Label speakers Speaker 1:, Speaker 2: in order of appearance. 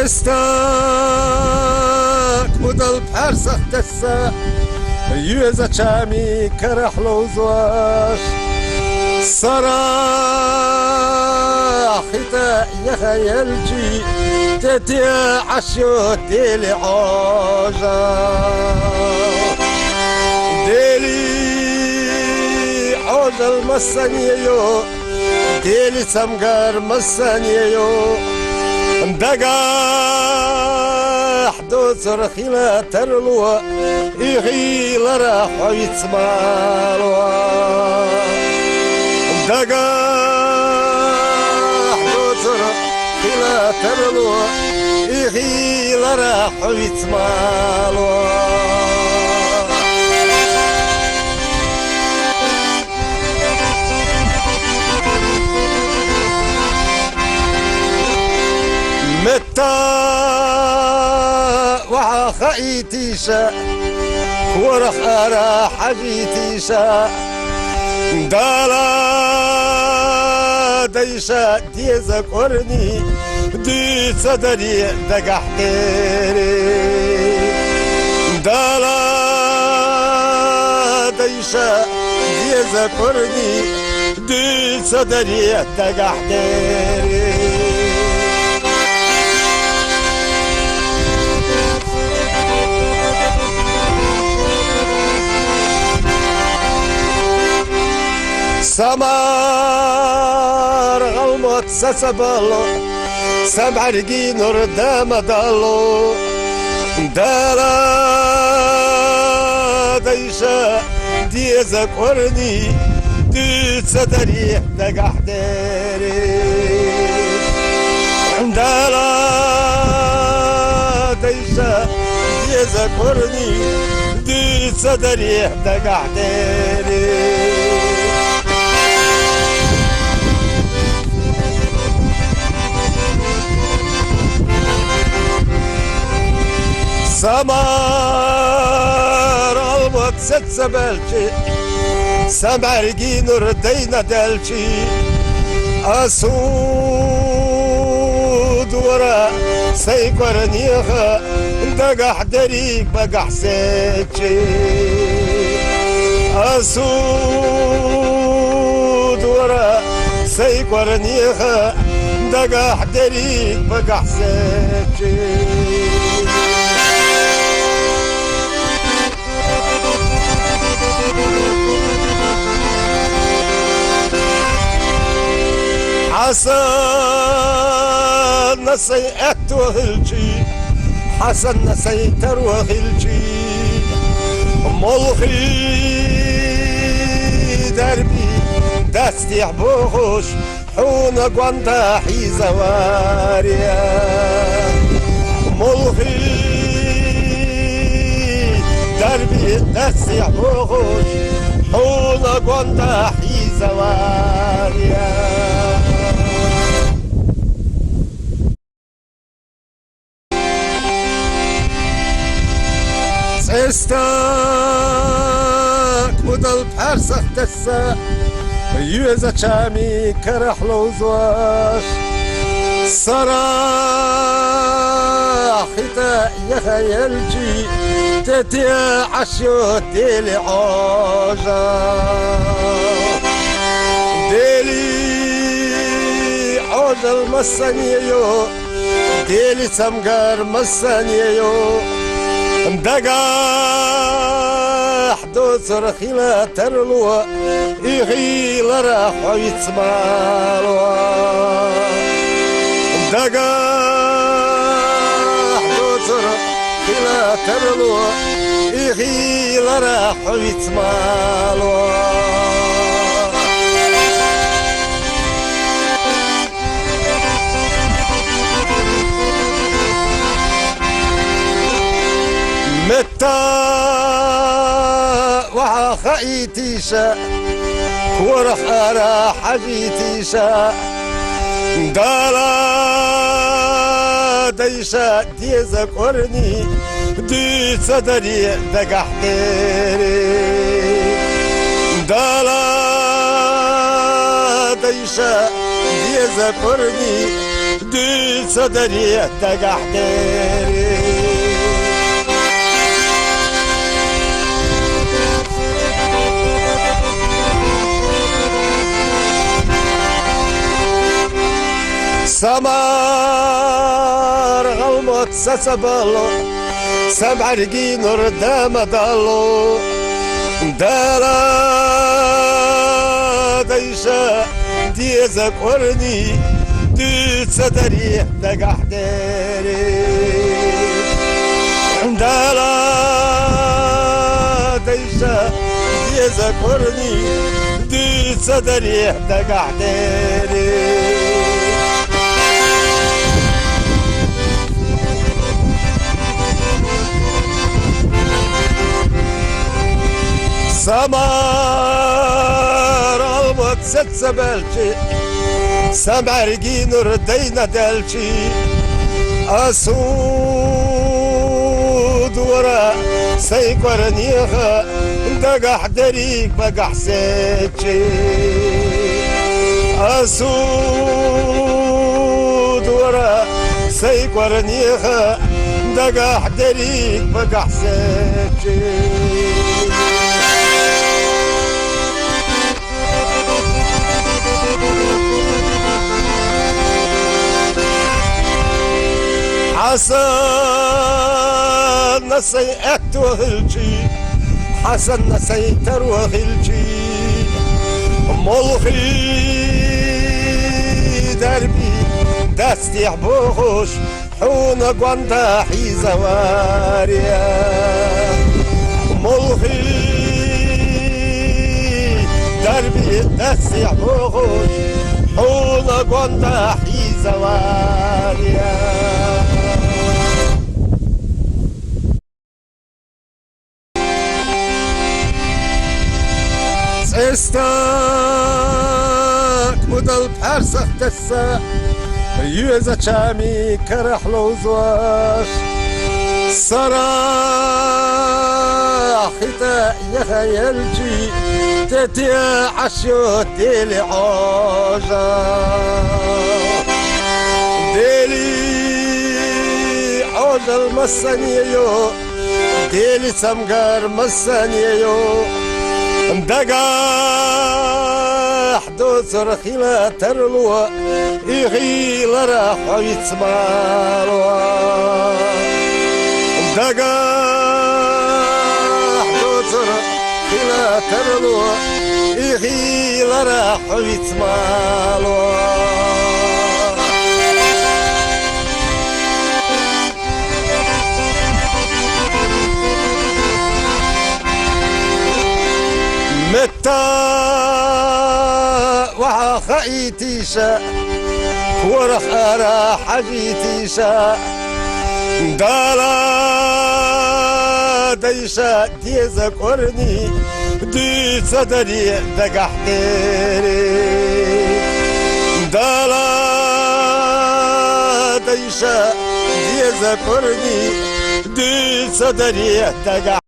Speaker 1: استاك ودل بحرسخ تسا يوزا چامي كرحلو زواش صراحتا يخيلجي تتي عشو ديلي عوجا ديلي عوجا المسانيو ديلي سمقار مسانيو دقاح دوسر خلا ترلوا إغيل راح ويتسمالوا دقاح دوسر خلا ترلوا إغيل راح ويتسمالوا متى وخيتيشا ورخ أرى حجيتيشا دالا ديشا ديزا كورني دي صدري دقحتيري دالا ديشا ديزا كورني دي صدري دقحتيري سمار غلمت سسبلو سمع رقي نور دام دالو دالا ديشا ديزا كورني دي صدري دقحتيري دالا ديشا ديزا كورني دي صدري دقحتيري سمار الموت ست سبلشي سمع رقي نور دينا دلشي أسود ورا سيكورنيخا دقح دريك بقح سيتشي أسود ورا سيكورنيخا دقح دريك بقح سيتشي حسن نسيت وهلجي حسن نسيت وهلجي ملخي دربي دستي عبوش حونا قواندا حيزواريا ملخي دربي دستي عبوش حونا قواندا حيزواريا استاك ودل بحرسخ تسا يوزا چامي كرحلو زواش صراحتا يخيلجي تتي عشو ديلي عوجا ديلي عوجا المسانيو ديلي سمقار مسانيو دقاح دوسر خلا ترلوا إغيل راح ويتسمالوا دقاح دوسر خلا ترلوا إغيل راح ويتسمالوا متى وخيتيشا ورخ أرى حجيتيشا دالا ديشا ديزا كورني دي صدري دقحتيري دالا ديشا ديزا كورني دي صدري تقحتري سمار غلمت سسبلو سمع رقي نور دام دالو دالا ديشا ديزك ورني دي صدري دقحتري دالا ديشا ديزك ورني دي صدري دقحتري سمار الموت ست سبلشي سمع رقي نور دينا دلشي أسود ورا سيقرنيها دقح دريك بقح سيتشي أسود ورا سيقرنيها دقح دريك بقح سيتشي حسن نسيت وغلجي حسن نسيت وغلجي ملخي دربي دستي عبوش حونا قواندا حيزواريا ملخي دربي دستي عبوش حونا قواندا حيزواريا استاك مدل بحرسخ تسا يوزا شامي كرحلو زواش صراحتا يخيلجي تتيا عشو ديلي عوجا ديلي عوجا المسانيو ديلي سمقار مسانيو دقاح دوسر خلا ترلوا إغيل راح يتسمالوا دقاح دوسر خلا ترلوا إغيل راح يتسمالوا متى وخيتيشا ورخ أرى حجيتيشا دالا ديشا ديزك ورني دي صدري دقحتري دالا ديشا ديزك ورني دي صدري دقحتري